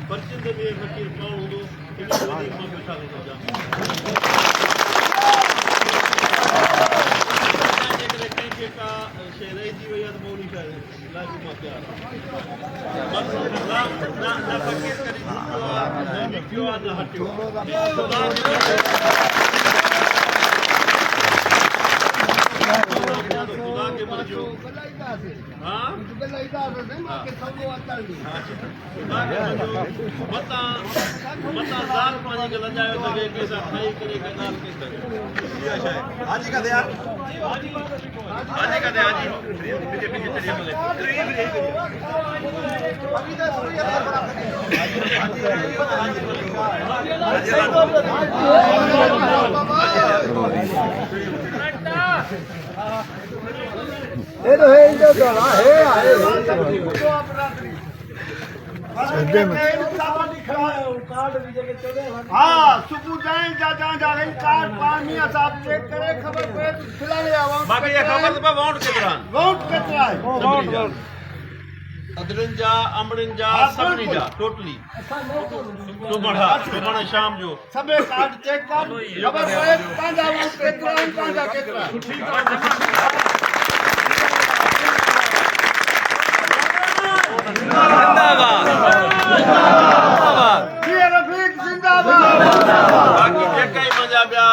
परचंद में फकीर कौन हो शहरी जी वही मौली शायद लाजू मा प्यार बस ना फकीर करी क्यों ना हटियो खुदा के मर्जो हां मता ज़ात पानी के लजायो तके कैसा खाई करे के नाल के तके ये शायद हाजी का दे यार हाजी का दे हाजी पीछे पीछे चलिए बोले अभी तो थोड़ी हाजी ये तो है इधर चला है आए हाँ सुबह जाए जा रही कार पानी साहब चेक करे खबर पे खिलाने आवाम बाकी ये खबर तो वोट के दौरान वोट कितना है अदरन जा अमरन जा सबनी जा टोटली सुबह शाम जो सबे कार्ड चेक कर खबर पे कांजा वोट कितना कितना बाकी जेका ही मजा बिया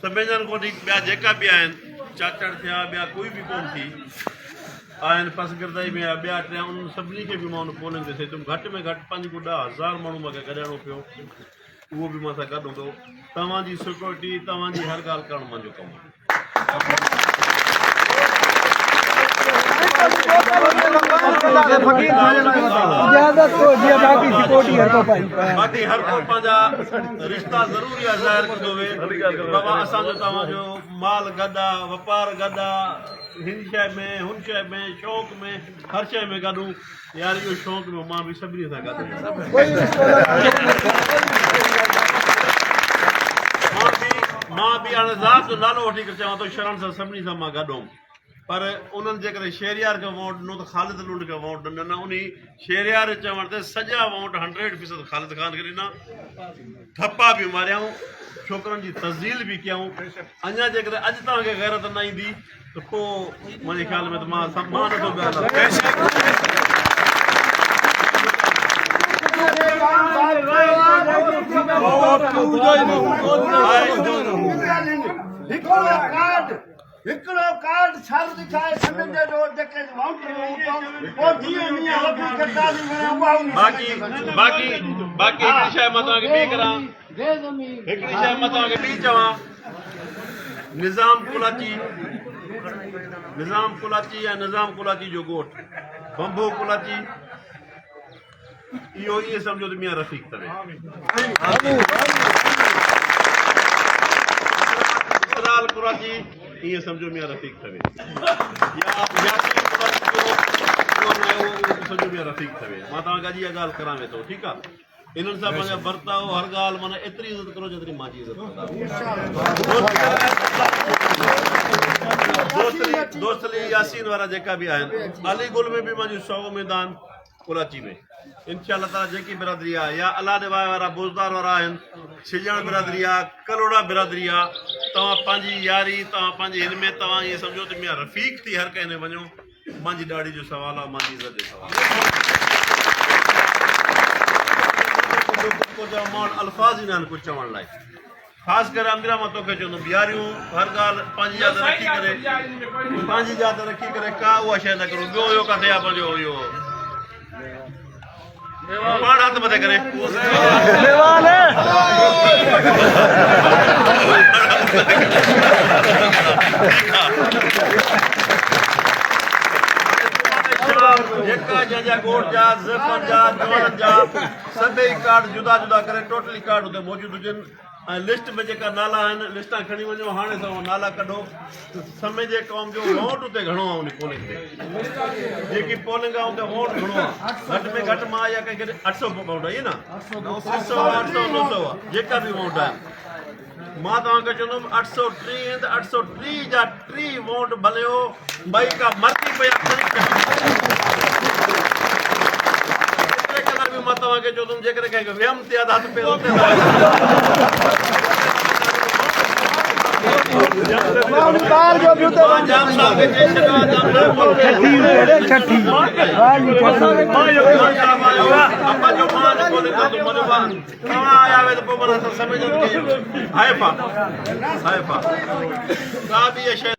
सभेजन को बिया जेका भी आहिनि चाचड़ थिया बिया कोई भी कोन थी आहिनि पसगिरदाई में बिया टिया उन सभिनी खे बि मां उन पोलिंग ते तुम घटि में घटि 5 खां 10,000 माण्हू मूंखे गॾियणो पियो उहो बि मां सां गॾु हूंदो तव्हांजी सिक्योरिटी तव्हांजी हर ॻाल्हि करणु मुंहिंजो कमु बाक़ी हर को पंहिंजा रिश्ता ज़रूरी आहे ज़ाहिर कंदो वे बाबा असांजो तव्हांजो माल गॾु आहे वापार गॾु आहे हिन शइ में हुन शइ में शौक़ में हर शइ में गॾु यार इहो शौक़ में मां बि सभिनी सां गॾु मां बि हाणे ज़ात जो नालो वठी करे चवां थो शरण सां सभिनी सां मां गॾु हुउमि पर उन्हनि जेकॾहिं शहरियार खे वोट ॾिनो त ख़ालिद लुंड खे वोट ॾिनो न उन शहरियार चवण ते सॼा वोट 100% ख़ालिद ख़ान खे ॾिना थप्पा बि मारियाऊं छोकिरनि जी तज़ील बि कयूं अञा जेकॾहिं अॼु तव्हांखे गैरत न ईंदी त पोइ मुंहिंजे ख़्याल में त मां नथो ॻाल्हायां हिकिड़ो कार्ड छाल दिखाए सभिनि जो जेके वोट पोइ जीअं मीअं वठी कटाली में उहा बाक़ी हिकिड़ी शइ मां तव्हांखे ॿी करां हिकिड़ी शइ मां तव्हांखे ॿी चवां निज़ाम कुलाची या निज़ाम कुलाची जो ॻोठ बंबो कुलाची इहो ईअं सम्झो त मियां रफ़ीक अथव कुलाची ईअं सम्झो मियां रफ़ीक अथव सम्झो मियां रफ़ीक अथव मां तव्हांखे अॼु इहा ॻाल्हि करां वेठो ठीकु आहे इन्हनि सां पंहिंजा बर्ताव हर ॻाल्हि माना एतिरी इज़त करो जेतिरी मुंहिंजी इज़त दोस्तली यासीन वारा जेका बि आहिनि अलीगुल में बि मुंहिंजो 100 मैदान कुलाची में इंशाअल्लाह ताला जेकी बिरादरी आहे या अला निभाए वारा बोज़दार वारा आहिनि सिजण बिरादरी आहे कलोड़ा बिरादरी आहे तव्हां पंहिंजी यारी तव्हां पंहिंजे हिन में तव्हां ईअं सम्झो त मियां रफ़ीक थी हर कंहिं में वञो मुंहिंजी ॾाढ़ी जो सुवालु आहे मुंहिंजी इज़त जो सुवालु आहे माण्हू अल्फाज़ ई न आहिनि कुझु चवण लाइ ख़ासि करे अमीरा मां तोखे चवंदुमि यारियूं हर ॻाल्हि पंहिंजी जात रखी करे का उहा शइ न करो ॿियो इहो किथे आहे पंहिंजो इहो पाण हथ मथे करे जेका जंहिंजा ॻोठ जा ज़फ़र जा जवाननि जा सभई कार्ड जुदा जुदा करे टोटली कार्ड हुते मौजूदु हुजनि ऐं लिस्ट में जेका नाला आहिनि लिस्टां खणी वञो हाणे सां नाला कढो समय जे क़ौम जो वोट उते घणो आहे उन पोलिंग ते जेकी पोलिंग आहे उते वोट घणो आहे घटि में घटि मां या कंहिंखे 800 वोट आहे न 800 900 आहे जेका बि वोट आहे मां तव्हांखे चवंदुमि 830 त 830 जा 3 वोट भलियो भई का मर्दी पई मां तव्हांखे चवंदुमि जेकॾहिं कंहिंखे वियम ते हथ पहिरियों कार जो भी तो जाम साहब खे चई छॾियो आहे छठी अब्बा जो मान कोन्हे को मुंहिंजो मान तव्हां आया हुए त पोइ माना असां सम्झंदा हाइफ़ा का बि इहा शइ